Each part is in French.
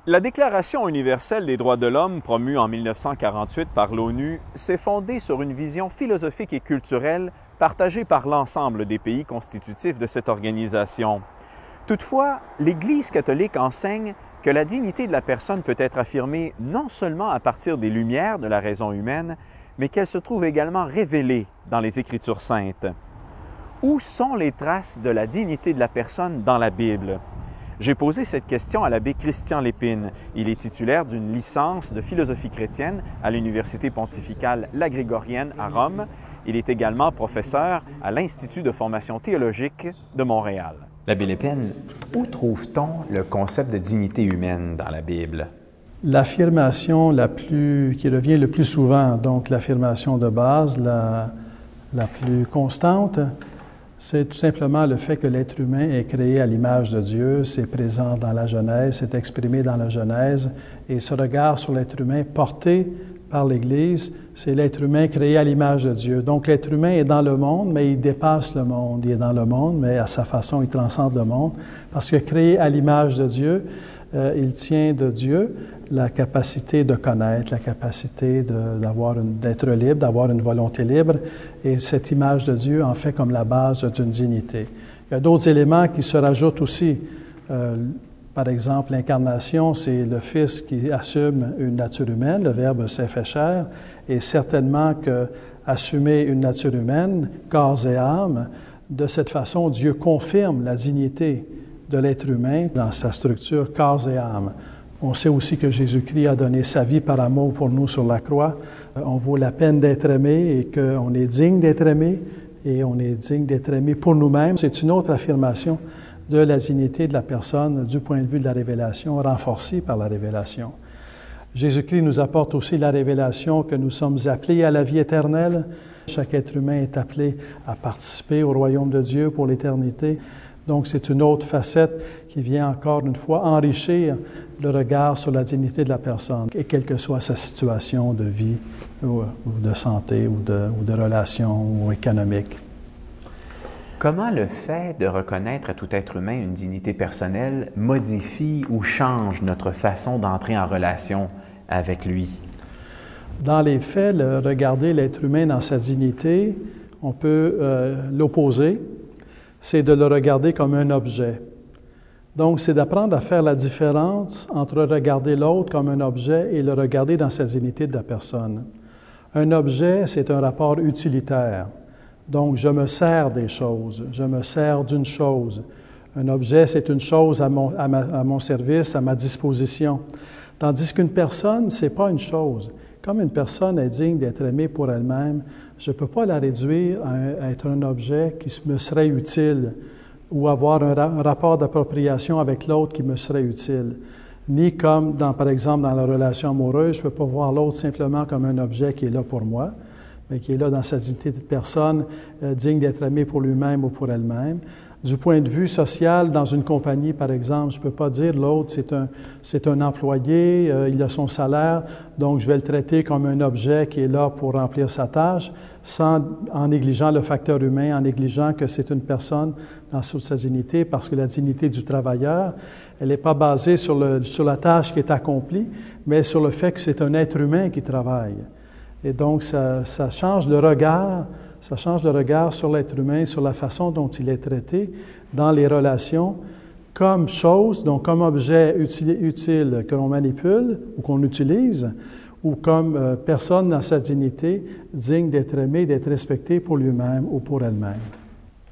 La Déclaration universelle des droits de l'homme, promue en 1948 par l'ONU, s'est fondée sur une vision philosophique et culturelle partagée par l'ensemble des pays constitutifs de cette organisation. Toutefois, l'Église catholique enseigne que la dignité de la personne peut être affirmée non seulement à partir des lumières de la raison humaine, mais qu'elle se trouve également révélée dans les Écritures saintes. Où sont les traces de la dignité de la personne dans la Bible? J'ai posé cette question à l'abbé Christian Lépine. Il est titulaire d'une licence de philosophie chrétienne à l'Université pontificale La Grégorienne à Rome. Il est également professeur à l'Institut de formation théologique de Montréal. L'abbé Lépine, où trouve-t-on le concept de dignité humaine dans la Bible? L'affirmation qui revient le plus souvent, donc l'affirmation de base, la plus constante, c'est tout simplement le fait que l'être humain est créé à l'image de Dieu, c'est présent dans la Genèse, c'est exprimé dans la Genèse, et ce regard sur l'être humain porté par l'Église, c'est l'être humain créé à l'image de Dieu. Donc l'être humain est dans le monde, mais il dépasse le monde. Il est dans le monde, mais à sa façon, il transcende le monde, parce que créé à l'image de Dieu, il tient de Dieu la capacité de connaître, la capacité d'être libre, d'avoir une volonté libre, et cette image de Dieu en fait comme la base d'une dignité. Il y a d'autres éléments qui se rajoutent aussi. Par exemple, l'incarnation, c'est le Fils qui assume une nature humaine, le Verbe s'est fait chair, et certainement qu'assumer une nature humaine, corps et âme, de cette façon, Dieu confirme la dignité de l'être humain dans sa structure corps et âme. On sait aussi que Jésus-Christ a donné sa vie par amour pour nous sur la croix. On vaut la peine d'être aimé et qu'on est digne d'être aimé et on est digne d'être aimé pour nous-mêmes. C'est une autre affirmation de la dignité de la personne du point de vue de la révélation, renforcée par la révélation. Jésus-Christ nous apporte aussi la révélation que nous sommes appelés à la vie éternelle. Chaque être humain est appelé à participer au royaume de Dieu pour l'éternité. Donc, c'est une autre facette qui vient encore une fois enrichir le regard sur la dignité de la personne, et quelle que soit sa situation de vie ou de santé ou de relation ou économique. Comment le fait de reconnaître à tout être humain une dignité personnelle modifie ou change notre façon d'entrer en relation avec lui? Dans les faits, regarder l'être humain dans sa dignité, on peut l'opposer, c'est de le regarder comme un objet. Donc, c'est d'apprendre à faire la différence entre regarder l'autre comme un objet et le regarder dans sa dignité de la personne. Un objet, c'est un rapport utilitaire. Donc, je me sers des choses, je me sers d'une chose. Un objet, c'est une chose à mon service, à ma disposition. Tandis qu'une personne, c'est pas une chose. Comme une personne est digne d'être aimée pour elle-même, je ne peux pas la réduire à être un objet qui me serait utile ou avoir un rapport d'appropriation avec l'autre qui me serait utile. Ni comme, par exemple, dans la relation amoureuse, je ne peux pas voir l'autre simplement comme un objet qui est là pour moi, mais qui est là dans sa dignité de personne, digne d'être aimé pour lui-même ou pour elle-même. Du point de vue social, dans une compagnie, par exemple, je ne peux pas dire l'autre, c'est un employé, il a son salaire, donc je vais le traiter comme un objet qui est là pour remplir sa tâche, en négligeant le facteur humain, en négligeant que c'est une personne dans toute sa dignité, parce que la dignité du travailleur, elle n'est pas basée sur la tâche qui est accomplie, mais sur le fait que c'est un être humain qui travaille. Et donc, ça change le regard. Ça change le regard sur l'être humain, sur la façon dont il est traité dans les relations comme chose, donc comme objet utile que l'on manipule ou qu'on utilise, ou comme personne dans sa dignité, digne d'être aimé, d'être respecté pour lui-même ou pour elle-même.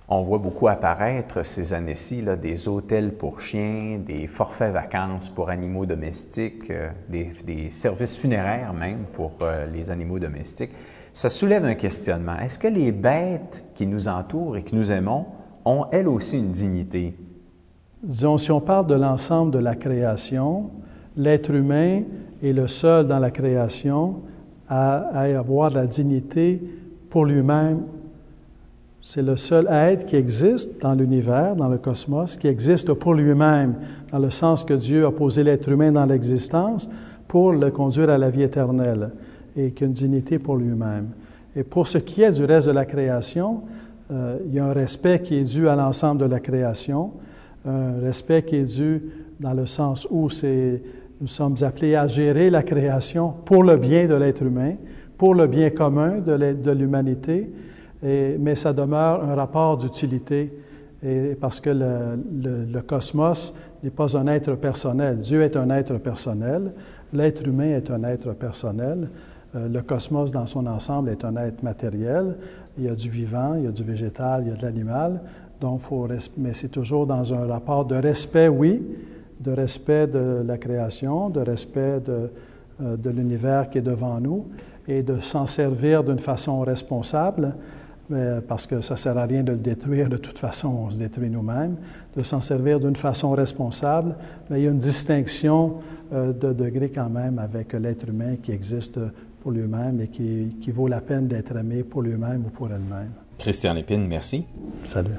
On voit beaucoup apparaître ces années-ci des hôtels pour chiens, des forfaits vacances pour animaux domestiques, des services funéraires même pour les animaux domestiques. Ça soulève un questionnement. Est-ce que les bêtes qui nous entourent et que nous aimons ont elles aussi une dignité? Disons, si on parle de l'ensemble de la création, l'être humain est le seul dans la création à avoir la dignité pour lui-même. C'est le seul être qui existe dans l'univers, dans le cosmos, qui existe pour lui-même, dans le sens que Dieu a posé l'être humain dans l'existence pour le conduire à la vie éternelle, et qui a une dignité pour lui-même. Et pour ce qui est du reste de la création, il y a un respect qui est dû à l'ensemble de la création, un respect qui est dû dans le sens où c'est Nous sommes appelés à gérer la création pour le bien de l'être humain, pour le bien commun de l'humanité, mais ça demeure un rapport d'utilité parce que le cosmos n'est pas un être personnel. Dieu est un être personnel, l'être humain est un être personnel, le cosmos dans son ensemble est un être matériel, il y a du vivant, il y a du végétal, il y a de l'animal, donc mais c'est toujours dans un rapport de respect, oui, de respect de la création, de respect de l'univers qui est devant nous et de s'en servir d'une façon responsable, parce que ça ne sert à rien de le détruire, de toute façon on se détruit nous-mêmes, de s'en servir d'une façon responsable, mais il y a une distinction de degré quand même avec l'être humain qui existe pour lui-même et qui vaut la peine d'être aimé pour lui-même ou pour elle-même. Christian Lépine, merci. Salut.